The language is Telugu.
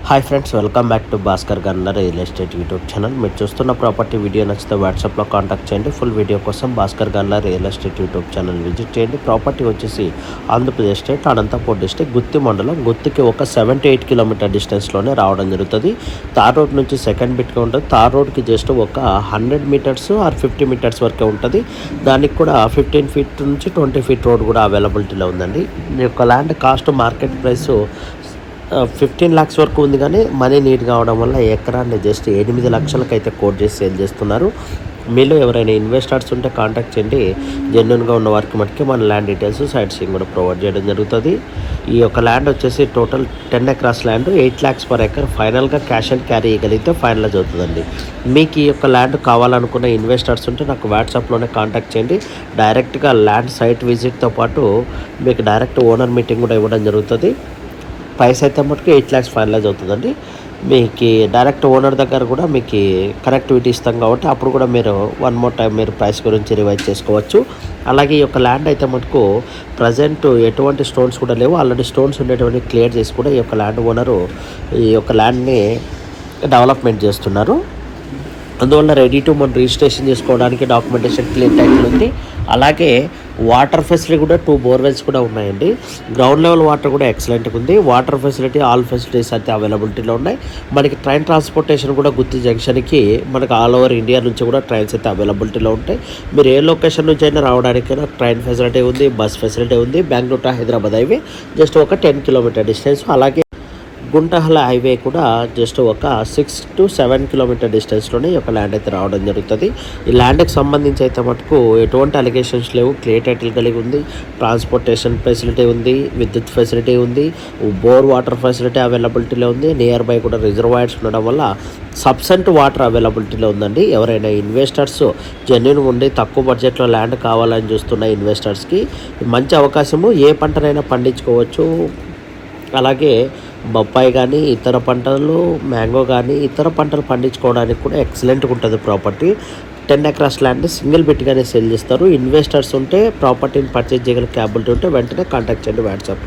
Hi friends, welcome back to Bhaskar Ganna real estate YouTube channel. మీరు చూస్తున్న ప్రాపర్టీ వీడియో నచ్చితే వాట్సాప్లో కాంటాక్ట్ చేయండి. ఫుల్ వీడియో కోసం భాస్కర్ గన్న real estate YouTube channel visit చేయండి. ప్రాపర్టీ వచ్చేసి ఆంధ్రప్రదేశ్ స్టేట్ అనంతపూర్ డిస్ట్రిక్ట్ గుత్తి మండలం. గుత్తికి ఒక 78 కిలోమీటర్ డిస్టెన్స్లోనే రావడం జరుగుతుంది. తార్ రోడ్ నుంచి సెకండ్ బిట్గా ఉంటుంది. తార్ రోడ్కి జస్ట్ ఒక 100 మీటర్స్ ఆర్ 50 మీటర్స్ వరకే ఉంటుంది. దానికి కూడా 15 ఫీట్ నుంచి 20 ఫీట్ రోడ్ కూడా అవైలబిలిటీలో ఉందండి. ఈ యొక్క land cost market price 15 lakhs వరకు ఉంది, కానీ మనీ నీట్ కావడం వల్ల ఎకరాన్ని జస్ట్ 8 లక్షలకు అయితే కోట్ చేసి సేల్ చేస్తున్నారు. మీలో ఎవరైనా ఇన్వెస్టర్స్ ఉంటే కాంటాక్ట్ చేయండి. జెన్యున్గా ఉన్న వారికి మటుకే మన ల్యాండ్ డీటెయిల్స్, సైట్ సీయింగ్ కూడా ప్రొవైడ్ చేయడం జరుగుతుంది. ఈ యొక్క ల్యాండ్ వచ్చేసి total 10 acres land, 8 lakhs per acre. ఫైనల్గా క్యాష్ అండ్ క్యారీ ఇవ్వగలిగితే ఫైనలైజ్ అవుతుందండి. మీకు ఈ యొక్క ల్యాండ్ కావాలనుకున్న ఇన్వెస్టర్స్ ఉంటే నాకు వాట్సాప్లోనే కాంటాక్ట్ చేయండి. డైరెక్ట్గా ల్యాండ్ సైట్ విజిట్తో పాటు మీకు డైరెక్ట్ ఓనర్ మీటింగ్ కూడా ఇవ్వడం జరుగుతుంది. ప్రైస్ అయితే మటుకు 8 lakhs ఫైనలైజ్ అవుతుందండి. మీకు డైరెక్ట్ ఓనర్ దగ్గర కూడా మీకు కనెక్టివిటీ ఇస్తాం కాబట్టి అప్పుడు కూడా మీరు వన్ మోర్ టైం మీరు ప్రైస్ గురించి రివైజ్ చేసుకోవచ్చు. అలాగే ఈ యొక్క ల్యాండ్ అయితే మటుకు ప్రజెంట్ ఎటువంటి స్టోన్స్ కూడా లేవు. ఆల్రెడీ స్టోన్స్ ఉండేటువంటి క్లియర్ చేసి కూడా ఈ యొక్క ల్యాండ్ ఓనరు ఈ యొక్క ల్యాండ్ని డెవలప్మెంట్ చేస్తున్నారు. అందువల్ల రెడీ టు మనం రిజిస్ట్రేషన్ చేసుకోవడానికి డాక్యుమెంటేషన్ క్లియర్ టైటిల్ ఉంది. అలాగే వాటర్ ఫెసిలిటీ కూడా 2 బోర్వెల్స్ కూడా ఉన్నాయండి. గ్రౌండ్ లెవెల్ వాటర్ కూడా ఎక్సలెంట్గా ఉంది. వాటర్ ఫెసిలిటీ ఆల్ ఫెసిలిటీస్ అయితే అవైలబిలిటీలో ఉన్నాయి. మనకి ట్రైన్ ట్రాన్స్పోర్టేషన్ కూడా గుత్తి జంక్షన్కి మనకు ఆల్ ఓవర్ ఇండియా నుంచి కూడా ట్రైన్స్ అయితే అవైలబిలిటీలో ఉంటాయి. మీరు ఏ లొకేషన్ నుంచి అయినా రావడానికైనా ట్రైన్ ఫెసిలిటీ ఉంది, బస్ ఫెసిలిటీ ఉంది. Bengaluru to Hyderabad highway just ఒక 10 కిలోమీటర్ డిస్టెన్స్. అలాగే గుంటహల హైవే కూడా జస్ట్ ఒక 6 to 7 కిలోమీటర్ డిస్టెన్స్లోనే ఈ యొక్క ల్యాండ్ అయితే రావడం జరుగుతుంది. ఈ ల్యాండ్కి సంబంధించి అయితే మటుకు ఎటువంటి అలిగేషన్స్ లేవు. క్లియర్ టైటిల్ కలిగి ఉంది. ట్రాన్స్పోర్టేషన్ ఫెసిలిటీ ఉంది, విద్యుత్ ఫెసిలిటీ ఉంది, బోర్ వాటర్ ఫెసిలిటీ అవైలబిలిటీలో ఉంది. నియర్ బై కూడా రిజర్వాయర్స్ ఉండడం వల్ల సబ్సెంట్ వాటర్ అవైలబిలిటీలో ఉందండి. ఎవరైనా ఇన్వెస్టర్స్ జెన్యున్ ఉండి తక్కువ బడ్జెట్లో ల్యాండ్ కావాలని చూస్తున్న ఇన్వెస్టర్స్కి మంచి అవకాశము. ఏ పంటనైనా పండించుకోవచ్చు. అలాగే బొప్పాయి కానీ ఇతర పంటలు, మ్యాంగో కానీ ఇతర పంటలు పండించుకోవడానికి కూడా ఎక్సలెంట్గా ఉంటుంది ప్రాపర్టీ. 10 acres ల్యాండ్ సింగిల్ బిట్గానే సేల్ చేస్తారు. ఇన్వెస్టర్స్ ఉంటే ప్రాపర్టీని పర్చేజ్ చేయగల క్యాపబిలిటీ ఉంటే వెంటనే కాంటాక్ట్ చేయండి వాట్సాప్.